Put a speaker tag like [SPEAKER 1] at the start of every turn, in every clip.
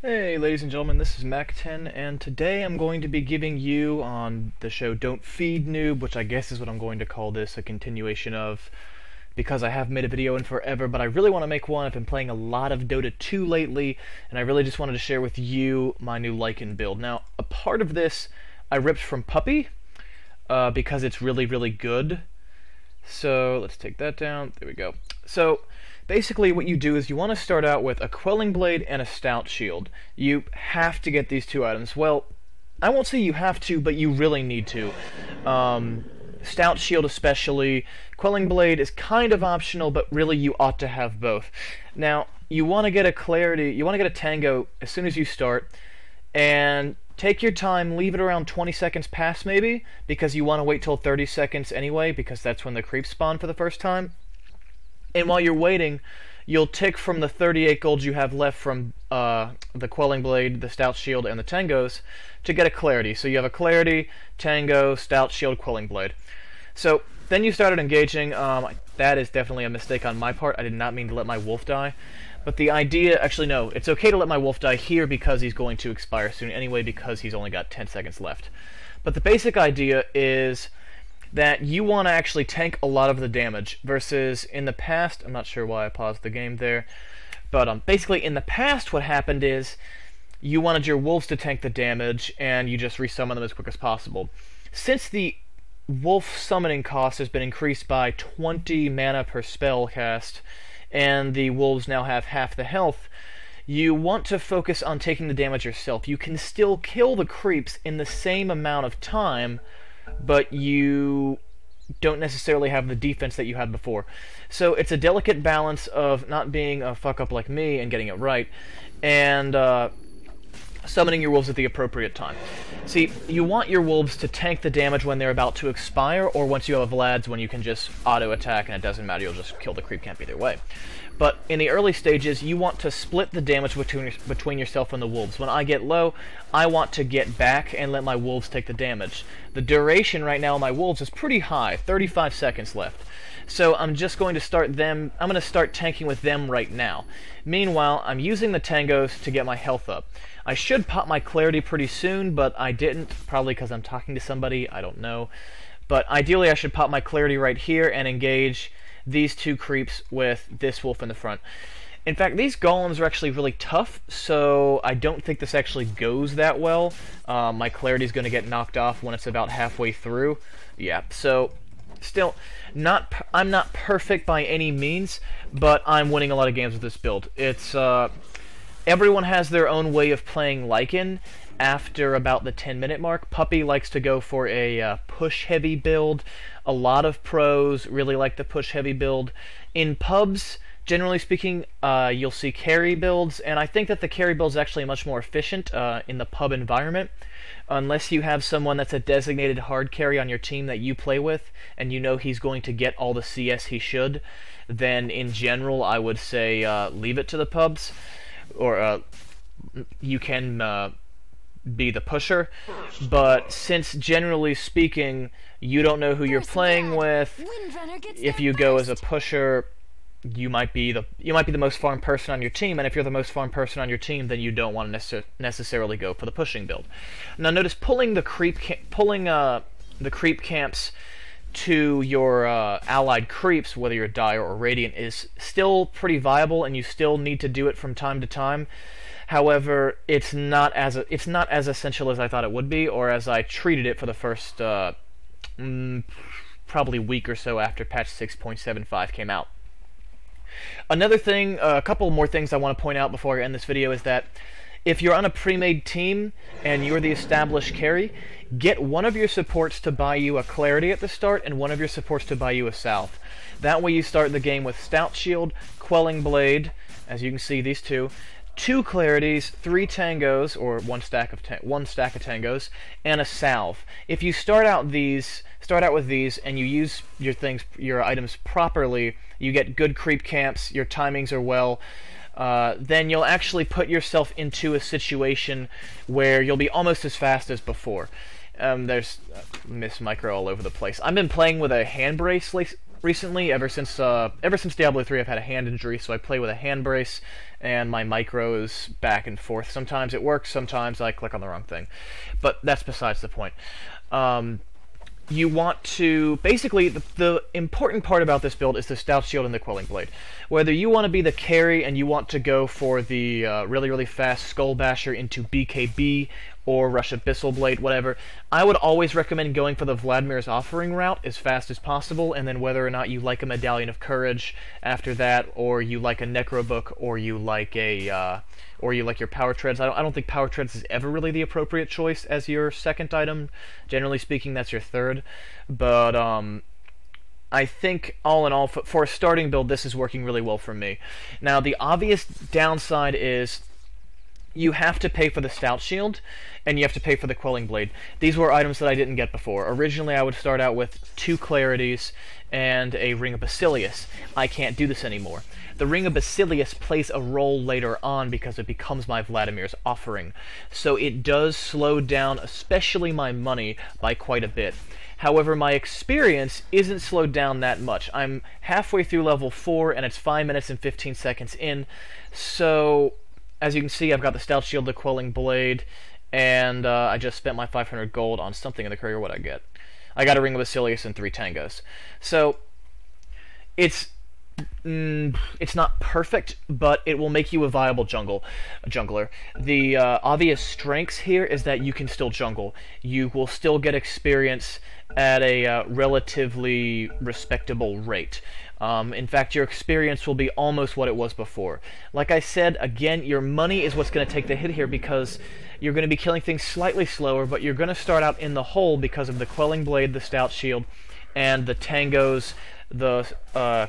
[SPEAKER 1] Hey ladies and gentlemen, this is MackTen, and today I'm going to be giving you on the show Don't Feed Noob, which I guess is what I'm going to call this, a continuation of, because I haven't made a video in forever, but I really want to make one. I've been playing a lot of Dota 2 lately, and I really just wanted to share with you my new Lycan build. Now, a part of this I ripped from Puppy, because it's really, really good. So, let's take that down. There we go. So, basically what you do is you want to start out with a Quelling Blade and a Stout Shield. You have to get these two items. Well, I won't say you have to, but you really need to. Stout Shield especially. Quelling Blade is kind of optional, but really you ought to have both. Now, you want to get a Clarity, you want to get a Tango as soon as you start, and take your time, leave it around 20 seconds past maybe, because you want to wait till 30 seconds anyway, because that's when the creeps spawn for the first time. And while you're waiting, you'll tick from the 38 gold you have left from the Quelling Blade, the Stout Shield, and the Tangos to get a Clarity. So you have a Clarity, Tango, Stout Shield, Quelling Blade. So then you started engaging. That is definitely a mistake on my part. I did not mean to let my wolf die. But the idea, actually no, it's okay to let my wolf die here because he's going to expire soon anyway, because he's only got 10 seconds left. But the basic idea is that you want to actually tank a lot of the damage, versus in the past, I'm not sure why I paused the game there, but basically in the past what happened is you wanted your wolves to tank the damage and you just resummon them as quick as possible. Since the wolf summoning cost has been increased by 20 mana per spell cast, and the wolves now have half the health, you want to focus on taking the damage yourself. You can still kill the creeps in the same amount of time, but you don't necessarily have the defense that you had before. So it's a delicate balance of not being a fuck-up like me and getting it right, and summoning your wolves at the appropriate time. See, you want your wolves to tank the damage when they're about to expire, or once you have Vlads when you can just auto-attack and it doesn't matter, you'll just kill the creep camp either way. But in the early stages, you want to split the damage between yourself and the wolves. When I get low, I want to get back and let my wolves take the damage. The duration right now of my wolves is pretty high, 35 seconds left. So I'm just going to start tanking with them right now. Meanwhile, I'm using the Tangos to get my health up. I should pop my Clarity pretty soon, but I didn't, probably because I'm talking to somebody, I don't know. But ideally I should pop my Clarity right here and engage these two creeps with this wolf in the front. In fact, these golems are actually really tough, so I don't think this actually goes that well. My Clarity is going to get knocked off when it's about halfway through. Yeah, so still, I'm not perfect by any means, but I'm winning a lot of games with this build. It's everyone has their own way of playing Lycan. After about the 10-minute mark, Puppy likes to go for a push-heavy build. A lot of pros really like the push-heavy build. In pubs, generally speaking, you'll see carry builds, and I think that the carry build is actually much more efficient in the pub environment. Unless you have someone that's a designated hard carry on your team that you play with, and you know he's going to get all the CS he should, then in general I would say leave it to the pubs, or you can be the pusher. But since generally speaking you don't know who you're playing with, if you go as a pusher, you might be the most farm person on your team, and if you're the most farm person on your team, then you don't want to necessarily go for the pushing build. Now notice pulling the creep camps to your allied creeps, whether you're Dire or Radiant, is still pretty viable, and you still need to do it from time to time. However, it's not as essential as I thought it would be, or as I treated it for the first probably week or so after patch 6.75 came out. Another thing, a couple more things I want to point out before I end this video is that if you're on a pre-made team and you're the established carry, get one of your supports to buy you a Clarity at the start and one of your supports to buy you a Salve. That way you start the game with Stout Shield, Quelling Blade, as you can see these two Clarities, 3 Tangos, or one stack of Tangos, and a Salve. If you start out with these and you use your items properly, you get good creep camps, your timings are well, then you'll actually put yourself into a situation where you'll be almost as fast as before. There's Miss Micro all over the place. I've been playing with a hand brace recently. Ever since Diablo 3, I've had a hand injury, so I play with a hand brace, and my micros back and forth. Sometimes it works, sometimes I click on the wrong thing. But that's besides the point. You want to... Basically, the important part about this build is the Stout Shield and the Quelling Blade. Whether you want to be the carry and you want to go for the really, really fast Skull Basher into BKB or Rush Abyssal Blade, whatever, I would always recommend going for the Vladimir's Offering route as fast as possible, and then whether or not you like a Medallion of Courage after that, or you like a Necro Book, or you like a... or you like your Power Treads. I don't think Power Treads is ever really the appropriate choice as your second item. Generally speaking, that's your third. But, I think, all in all, for a starting build, this is working really well for me. Now, the obvious downside is you have to pay for the Stout Shield, and you have to pay for the Quelling Blade. These were items that I didn't get before. Originally, I would start out with 2 Clarities and a Ring of Basilius. I can't do this anymore. The Ring of Basilius plays a role later on because it becomes my Vladimir's Offering. So it does slow down, especially my money, by quite a bit. However, my experience isn't slowed down that much. I'm halfway through level 4, and it's 5 minutes and 15 seconds in. So, as you can see, I've got the Stout Shield, the Quelling Blade, and I just spent my 500 gold on something in the courier. What'd I get? I got a Ring of Basilius and 3 Tangos. So, it's not perfect, but it will make you a viable jungler. The obvious strengths here is that you can still jungle. You will still get experience at a relatively respectable rate. In fact, your experience will be almost what it was before. Like I said, again, your money is what's going to take the hit here because you're going to be killing things slightly slower, but you're going to start out in the hole because of the Quelling Blade, the Stout Shield, and the Tangos, the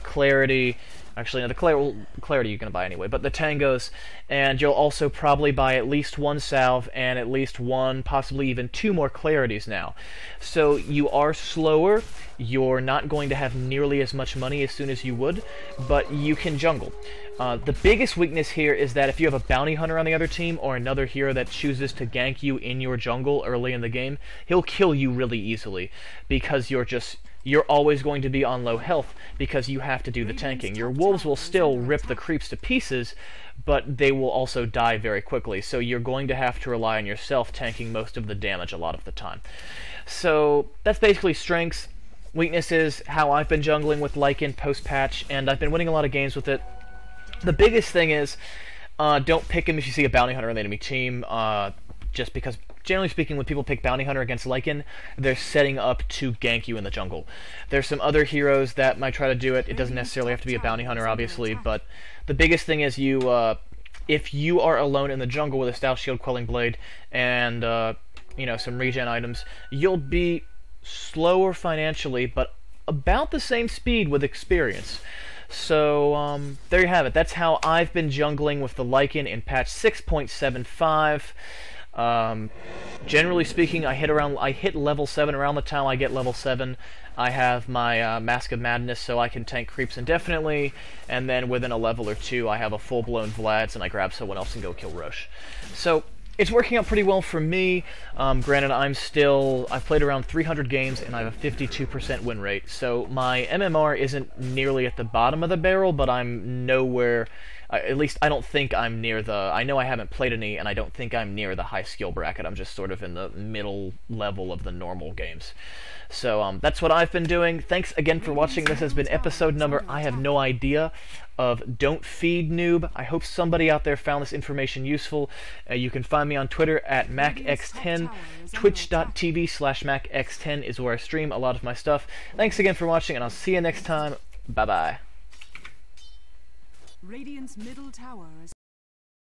[SPEAKER 1] Clarity. Actually, no, the Clarity you're going to buy anyway, but the Tangos, and you'll also probably buy at least 1 Salve and at least 1, possibly even 2 more Clarities now. So you are slower, you're not going to have nearly as much money as soon as you would, but you can jungle. The biggest weakness here is that if you have a Bounty Hunter on the other team, or another hero that chooses to gank you in your jungle early in the game, he'll kill you really easily, because you're always going to be on low health because you have to do the tanking. Your wolves will still rip the creeps to pieces, but they will also die very quickly, so you're going to have to rely on yourself tanking most of the damage a lot of the time. So that's basically strengths. Weaknesses, how I've been jungling with Lycan post-patch, and I've been winning a lot of games with it. The biggest thing is, don't pick him if you see a Bounty Hunter on the enemy team, just because, generally speaking, when people pick Bounty Hunter against Lycan, they're setting up to gank you in the jungle. There's some other heroes that might try to do it. It doesn't necessarily have to be a Bounty Hunter, obviously, but the biggest thing is if you are alone in the jungle with a Stout Shield, Quelling Blade, and, some regen items, you'll be slower financially, but about the same speed with experience. So, there you have it. That's how I've been jungling with the Lycan in patch 6.75. Generally speaking, I hit level 7 around the time I get level 7. I have my Mask of Madness, so I can tank creeps indefinitely, and then within a level or 2, I have a full-blown Vlads, and I grab someone else and go kill Roche. So, it's working out pretty well for me. Granted, I've played around 300 games, and I have a 52% win rate, so my MMR isn't nearly at the bottom of the barrel, but I'm nowhere... at least I don't think I'm near the... I know I haven't played any, and I don't think I'm near the high skill bracket. I'm just sort of in the middle level of the normal games. So, that's what I've been doing. Thanks again for watching. This has been episode number, I have no idea, of Don't Feed Noob. I hope somebody out there found this information useful. You can find me on Twitter at MackX10. Twitch.tv/MackX10 is where I stream a lot of my stuff. Thanks again for watching, and I'll see you next time. Bye-bye.
[SPEAKER 2] Radiant's middle tower is